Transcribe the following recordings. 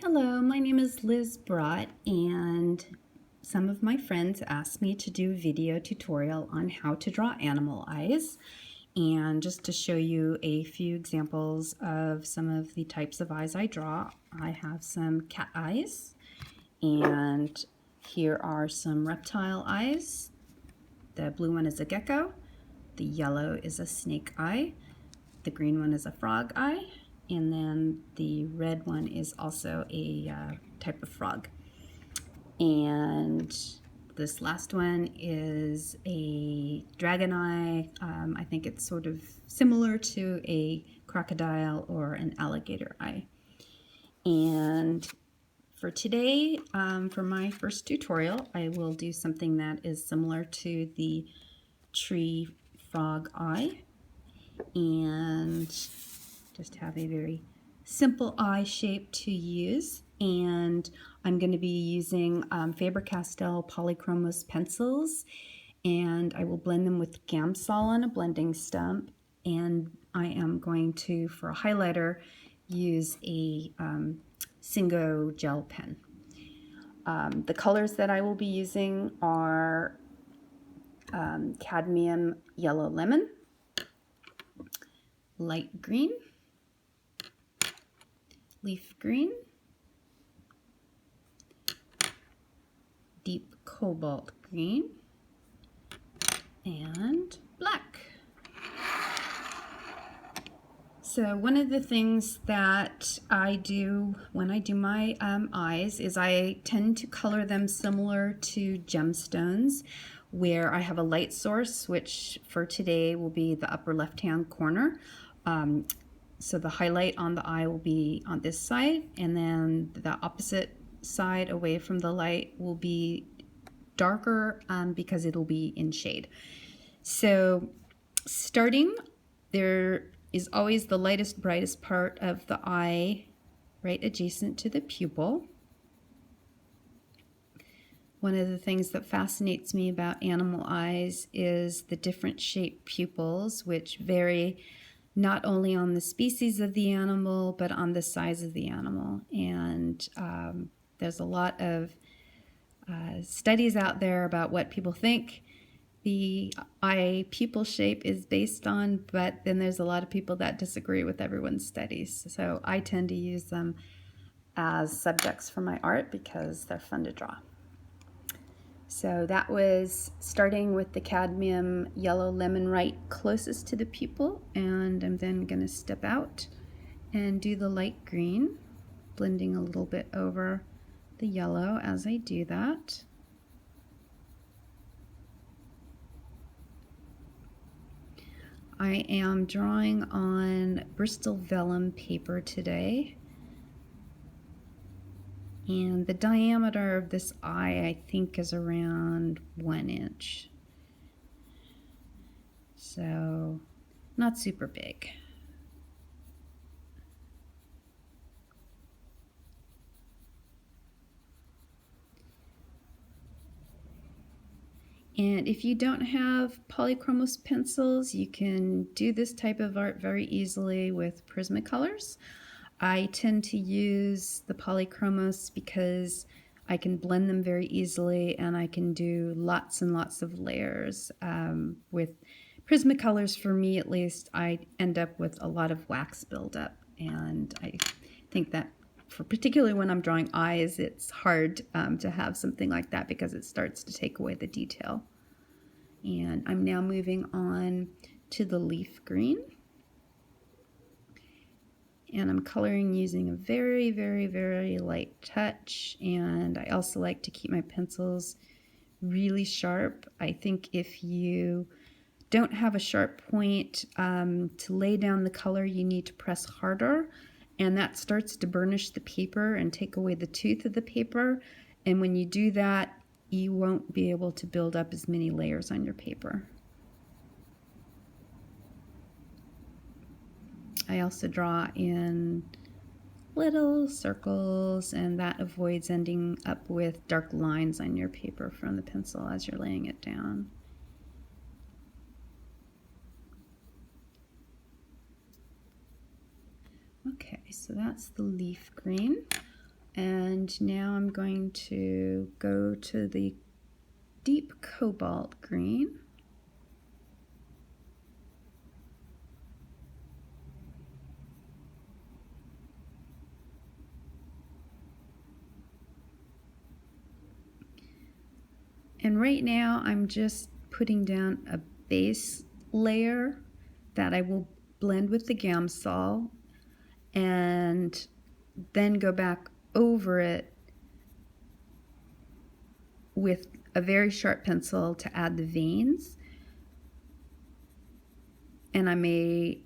Hello, my name is Liz Brott, and some of my friends asked me to do a video tutorial on how to draw animal eyes. And just to show you a few examples of some of the types of eyes I draw, I have some cat eyes, and here are some reptile eyes. The blue one is a gecko, the yellow is a snake eye, the green one is a frog eye, and then the red one is also a type of frog. And this last one is a dragon eye. I think it's sort of similar to a crocodile or an alligator eye. And for today, for my first tutorial, I will do something that is similar to the tree frog eye, and just have a very simple eye shape to use. And I'm going to be using Faber-Castell Polychromos pencils, and I will blend them with Gamsol on a blending stump. And I am going to, for a highlighter, use a Singo gel pen. The colors that I will be using are cadmium yellow lemon, light green, leaf green, deep cobalt green, and black. So one of the things that I do when I do my eyes is I tend to color them similar to gemstones, where I have a light source, which for today will be the upper left-hand corner. So the highlight on the eye will be on this side, and then the opposite side away from the light will be darker because it'll be in shade. So starting, there is always the lightest, brightest part of the eye right adjacent to the pupil. One of the things that fascinates me about animal eyes is the different shaped pupils, which vary not only on the species of the animal, but on the size of the animal. And there's a lot of studies out there about what people think the eye pupil shape is based on, but then there's a lot of people that disagree with everyone's studies. So I tend to use them as subjects for my art because they're fun to draw. So that was starting with the cadmium yellow lemon right closest to the pupil, and I'm then going to step out and do the light green, blending a little bit over the yellow as I do that. I am drawing on Bristol vellum paper today, and the diameter of this eye I think is around 1 inch, so not super big. And if you don't have Polychromos pencils, you can do this type of art very easily with Prismacolors. I tend to use the Polychromos because I can blend them very easily, and I can do lots and lots of layers. With Prismacolors, for me at least, I end up with a lot of wax buildup, and I think that particularly when I'm drawing eyes, it's hard to have something like that because it starts to take away the detail. And I'm now moving on to the leaf green. And I'm coloring using a very, very, very light touch. And I also like to keep my pencils really sharp. I think if you don't have a sharp point to lay down the color, you need to press harder. And that starts to burnish the paper and take away the tooth of the paper. And when you do that, you won't be able to build up as many layers on your paper. I also draw in little circles, and that avoids ending up with dark lines on your paper from the pencil as you're laying it down. Okay, so that's the leaf green. And now I'm going to go to the deep cobalt green. And right now I'm just putting down a base layer that I will blend with the Gamsol and then go back over it with a very sharp pencil to add the veins. And I may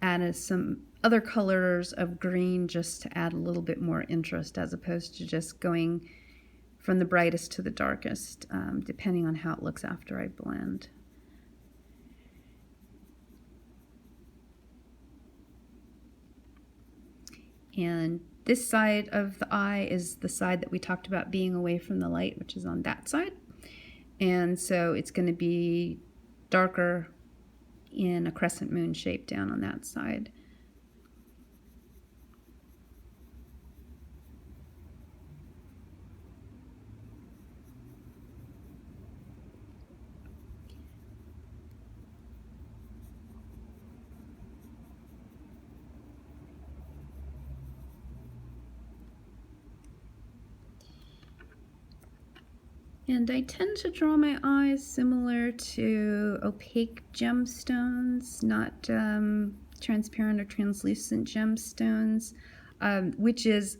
add some other colors of green just to add a little bit more interest, as opposed to just going from the brightest to the darkest, depending on how it looks after I blend. And this side of the eye is the side that we talked about being away from the light, which is on that side. And so it's going to be darker in a crescent moon shape down on that side. And I tend to draw my eyes similar to opaque gemstones, not transparent or translucent gemstones, which is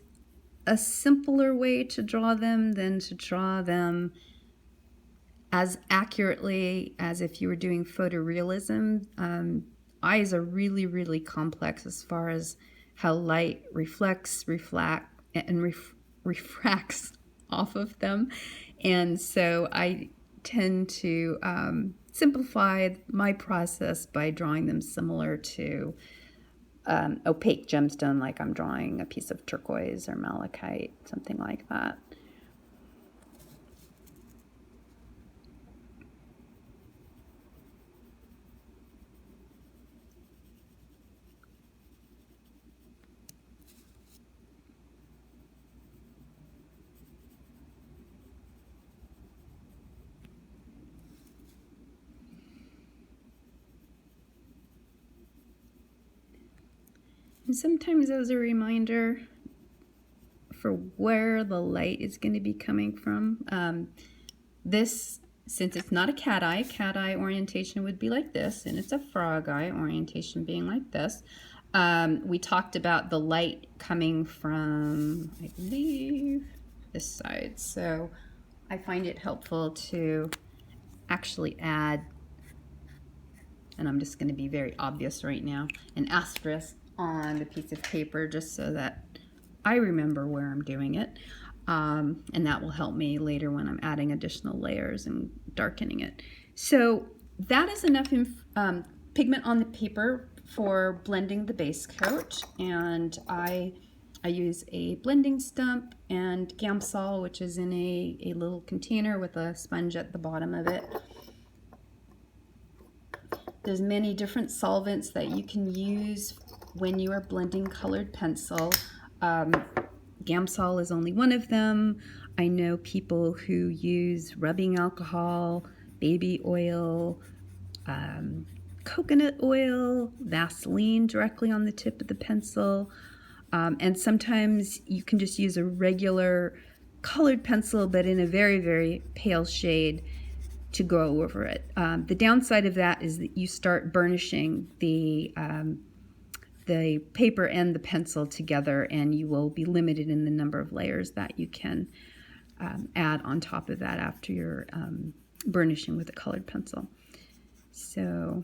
a simpler way to draw them than to draw them as accurately as if you were doing photorealism. Eyes are really, really complex as far as how light reflects, refracts off of them. And so I tend to simplify my process by drawing them similar to opaque gemstone, like I'm drawing a piece of turquoise or malachite, something like that. And sometimes as a reminder for where the light is going to be coming from. Since it's not a cat eye orientation would be like this, and it's a frog eye orientation being like this. We talked about the light coming from, I believe, this side. So I find it helpful to actually add, and I'm just going to be very obvious right now, an asterisk on the piece of paper just so that I remember where I'm doing it. And that will help me later when I'm adding additional layers and darkening it. So that is enough pigment on the paper for blending the base coat. And I use a blending stump and Gamsol, which is in a little container with a sponge at the bottom of it. There's many different solvents that you can use when you are blending colored pencil. Gamsol is only one of them. I know people who use rubbing alcohol, baby oil, coconut oil, Vaseline directly on the tip of the pencil. And sometimes you can just use a regular colored pencil, but in a very, very pale shade to go over it. The downside of that is that you start burnishing the paper and the pencil together, and you will be limited in the number of layers that you can add on top of that after you're burnishing with a colored pencil. So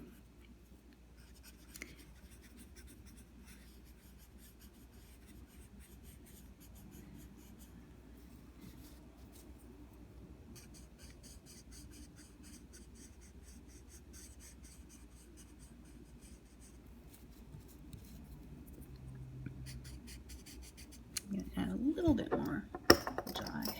I'm going to add a little bit more dye.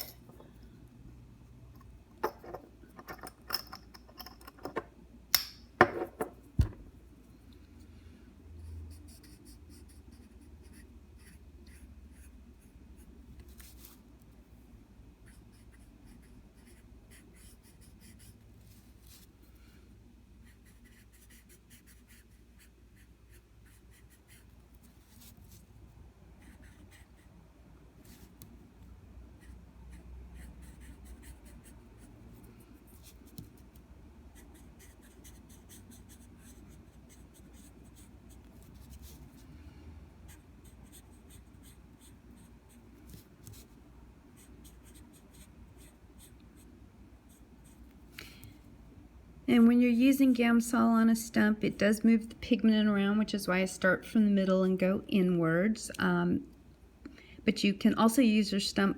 And when you're using Gamsol on a stump, it does move the pigment around, which is why I start from the middle and go inwards. But you can also use your stump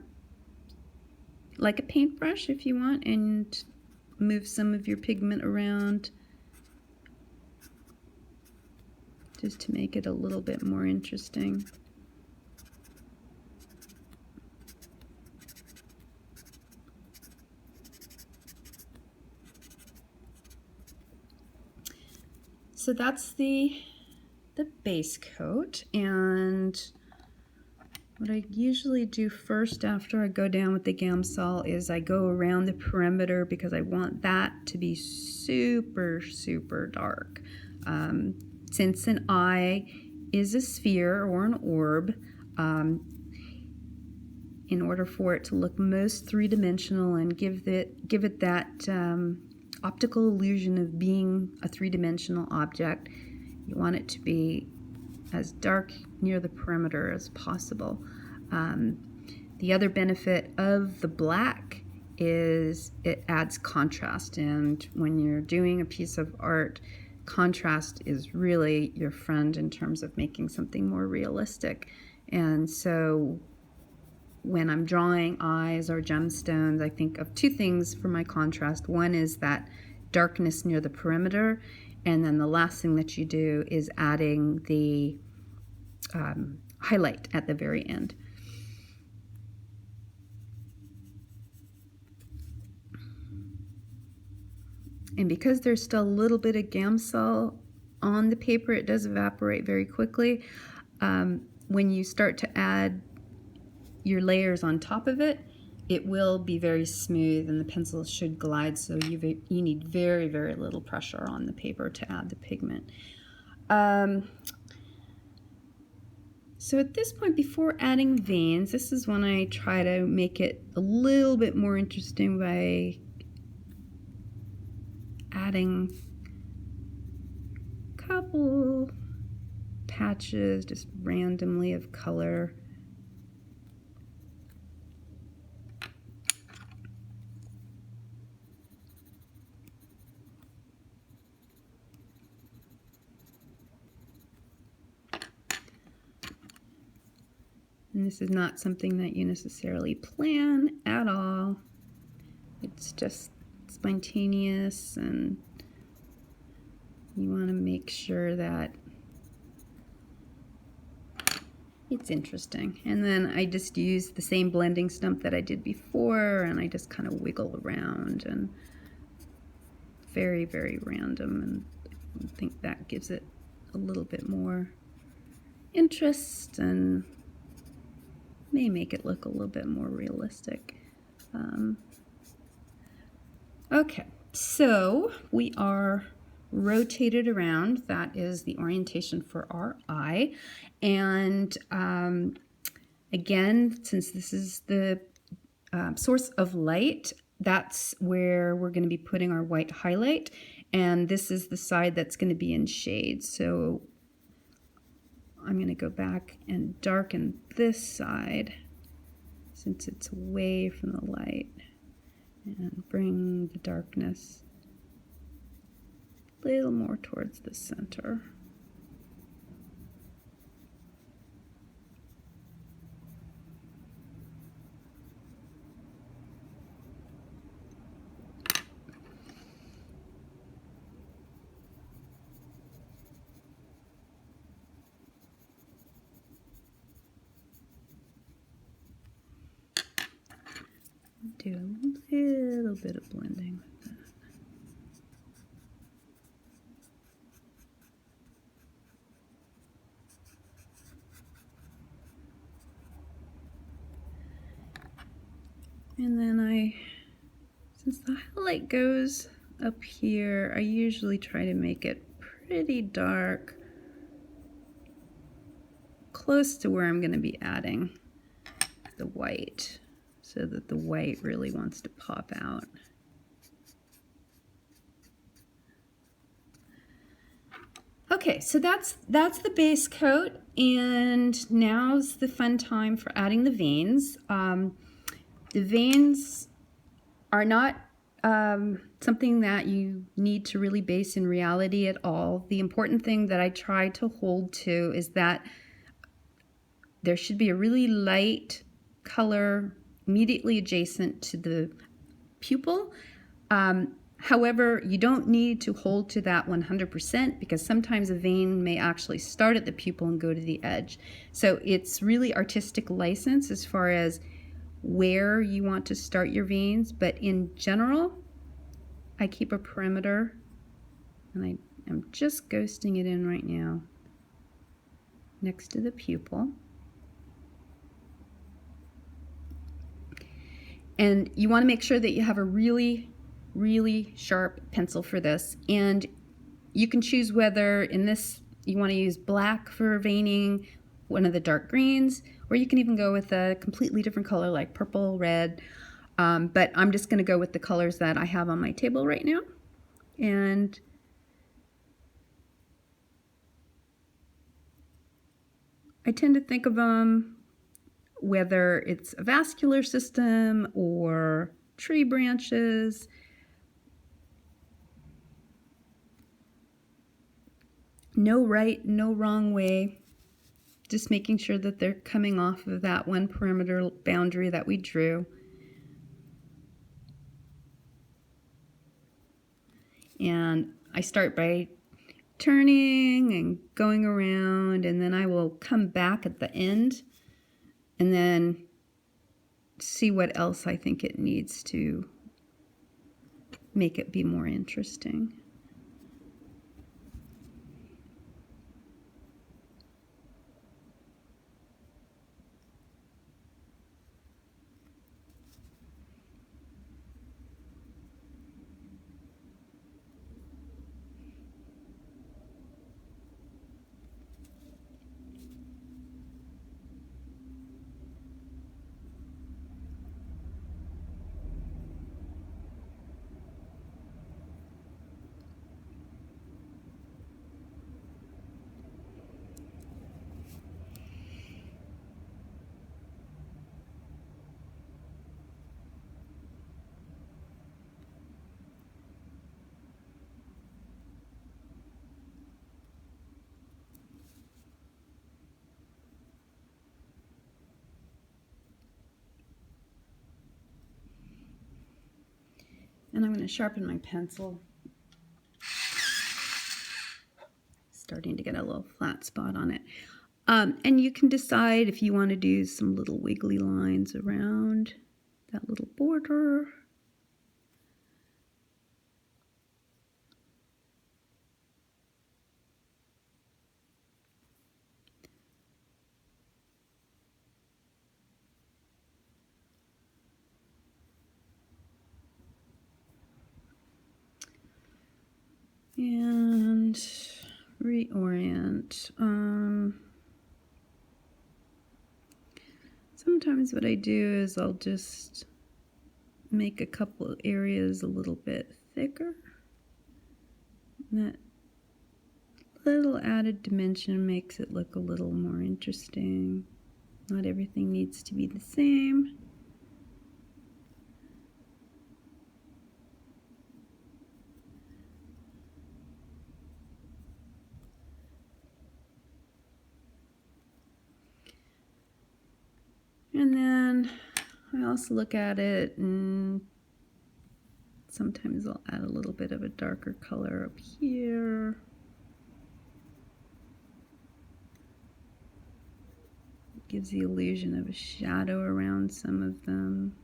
like a paintbrush if you want and move some of your pigment around just to make it a little bit more interesting. So that's the base coat, and what I usually do first after I go down with the Gamsol is I go around the perimeter because I want that to be super, super dark. Since an eye is a sphere or an orb, in order for it to look most three-dimensional and give it that optical illusion of being a three-dimensional object, you want it to be as dark near the perimeter as possible. The other benefit of the black is it adds contrast, and when you're doing a piece of art, contrast is really your friend in terms of making something more realistic. And so when I'm drawing eyes or gemstones, I think of two things for my contrast. One is that darkness near the perimeter, and then the last thing that you do is adding the highlight at the very end. And because there's still a little bit of Gamsol on the paper, it does evaporate very quickly. When you start to add your layers on top of it, it will be very smooth and the pencil should glide, so you need very, very little pressure on the paper to add the pigment. So at this point, before adding veins, this is when I try to make it a little bit more interesting by adding a couple patches just randomly of color. And this is not something that you necessarily plan at all. It's just spontaneous, and you want to make sure that it's interesting. And then I just use the same blending stump that I did before, and I just kind of wiggle around, and very, very random, and I think that gives it a little bit more interest and may make it look a little bit more realistic. Okay, so we are rotated around. That is the orientation for our eye. And again, since this is the source of light, that's where we're going to be putting our white highlight. And this is the side that's going to be in shade. So I'm going to go back and darken this side since it's away from the light, and bring the darkness a little more towards the center. Do a little bit of blending with that. And then since the highlight goes up here, I usually try to make it pretty dark, close to where I'm going to be adding the white, so that the white really wants to pop out. Okay, so that's the base coat, and now's the fun time for adding the veins. The veins are not something that you need to really base in reality at all. The important thing that I try to hold to is that there should be a really light color immediately adjacent to the pupil. However, you don't need to hold to that 100% because sometimes a vein may actually start at the pupil and go to the edge. So it's really artistic license as far as where you want to start your veins, but in general, I keep a perimeter, and I'm just ghosting it in right now next to the pupil. And you want to make sure that you have a really, really sharp pencil for this. And you can choose whether in this you want to use black for veining, one of the dark greens, or you can even go with a completely different color like purple, red. But I'm just going to go with the colors that I have on my table right now. And I tend to think of them, whether it's a vascular system or tree branches. No right, no wrong way. Just making sure that they're coming off of that one perimeter boundary that we drew. And I start by turning and going around, and then I will come back at the end and then see what else I think it needs to make it be more interesting. And I'm going to sharpen my pencil. Starting to get a little flat spot on it. And you can decide if you want to do some little wiggly lines around that little border. And reorient. Sometimes what I do is I'll just make a couple of areas a little bit thicker. And that little added dimension makes it look a little more interesting. Not everything needs to be the same. And then I also look at it, and sometimes I'll add a little bit of a darker color up here. It gives the illusion of a shadow around some of them.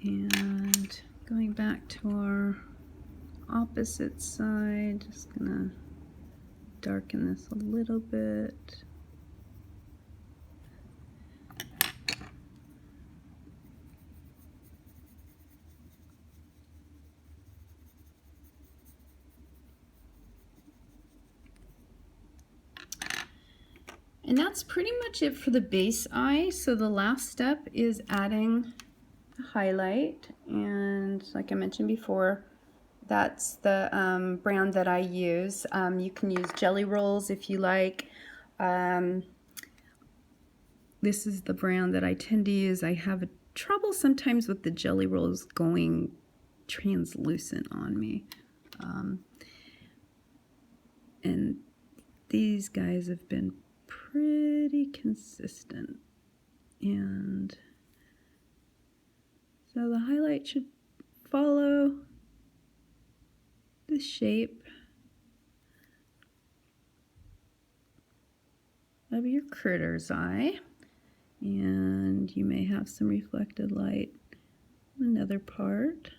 And going back to our opposite side, just gonna darken this a little bit. And that's pretty much it for the base eye. So the last step is adding a highlight, and like I mentioned before, that's the brown that I use. You can use jelly rolls if you like. This is the brown that I tend to use. I have trouble sometimes with the jelly rolls going translucent on me. And these guys have been pretty consistent. And so the highlight should follow the shape of your critter's eye. And you may have some reflected light in another part.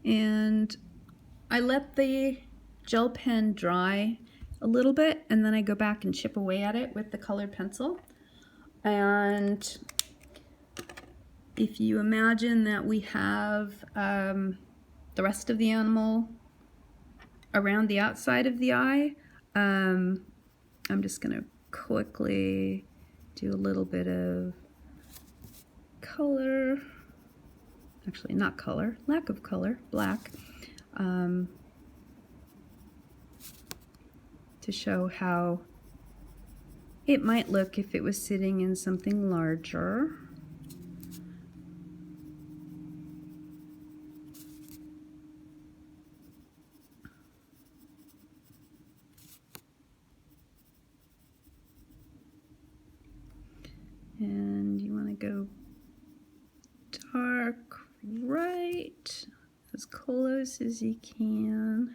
And I let the gel pen dry a little bit, and then I go back and chip away at it with the colored pencil. And if you imagine that we have the rest of the animal around the outside of the eye, I'm just going to quickly do a little bit of color, actually not color, lack of color, black, to show how it might look if it was sitting in something larger. And you want to go dark right, as close as you can.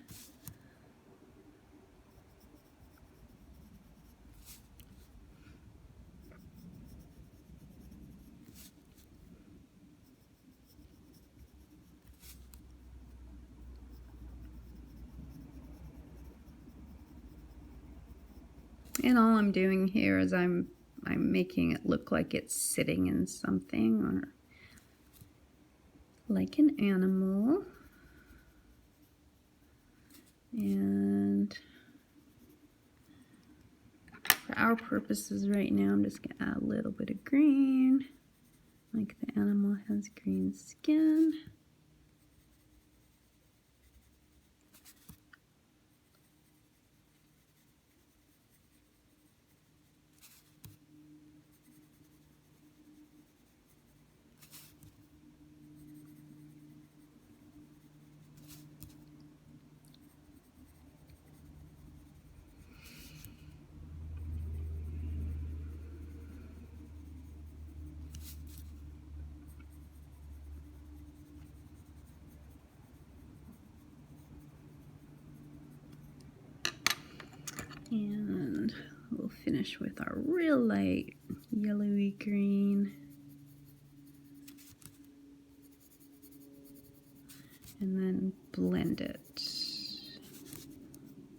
And all I'm doing here is I'm making it look like it's sitting in something, or like an animal. And for our purposes right now, I'm just going to add a little bit of green, like the animal has green skin. And we'll finish with our real light yellowy green. And then blend it.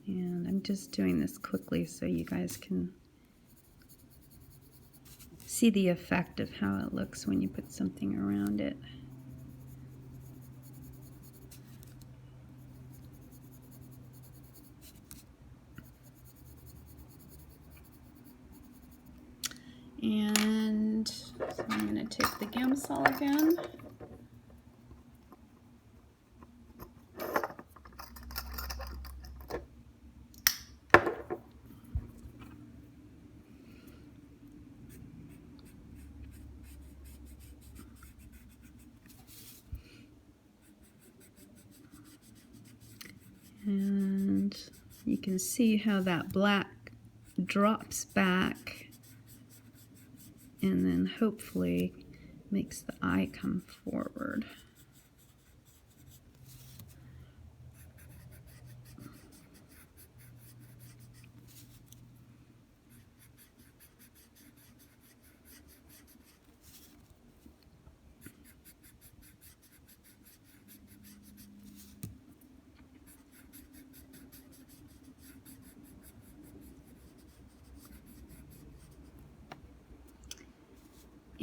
And I'm just doing this quickly so you guys can see the effect of how it looks when you put something around it. And so I'm going to take the Gamsol again. And you can see how that black drops back and then hopefully makes the eye come forward.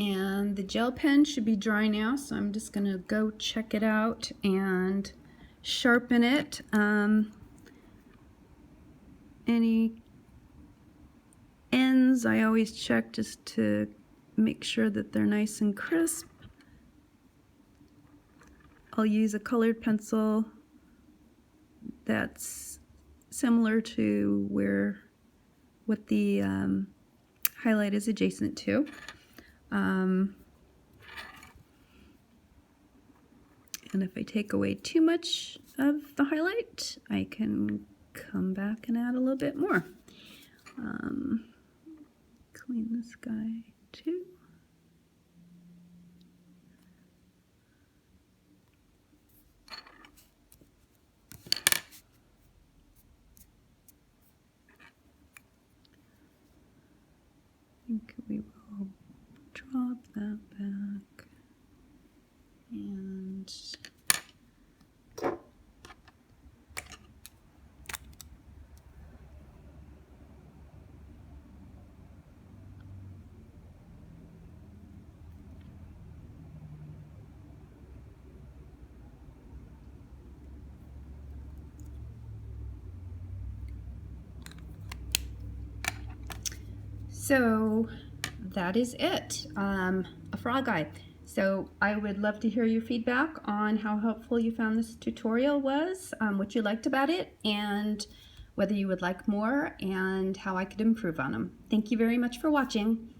And the gel pen should be dry now, so I'm just going to go check it out and sharpen it. And Any ends I always check just to make sure that they're nice and crisp. I'll use a colored pencil that's similar to what the highlight is adjacent to. And if I take away too much of the highlight, I can come back and add a little bit more. Clean this guy too. I think we will drop that back and So that is it, a frog eye. So I would love to hear your feedback on how helpful you found this tutorial was, what you liked about it, and whether you would like more and how I could improve on them. Thank you very much for watching.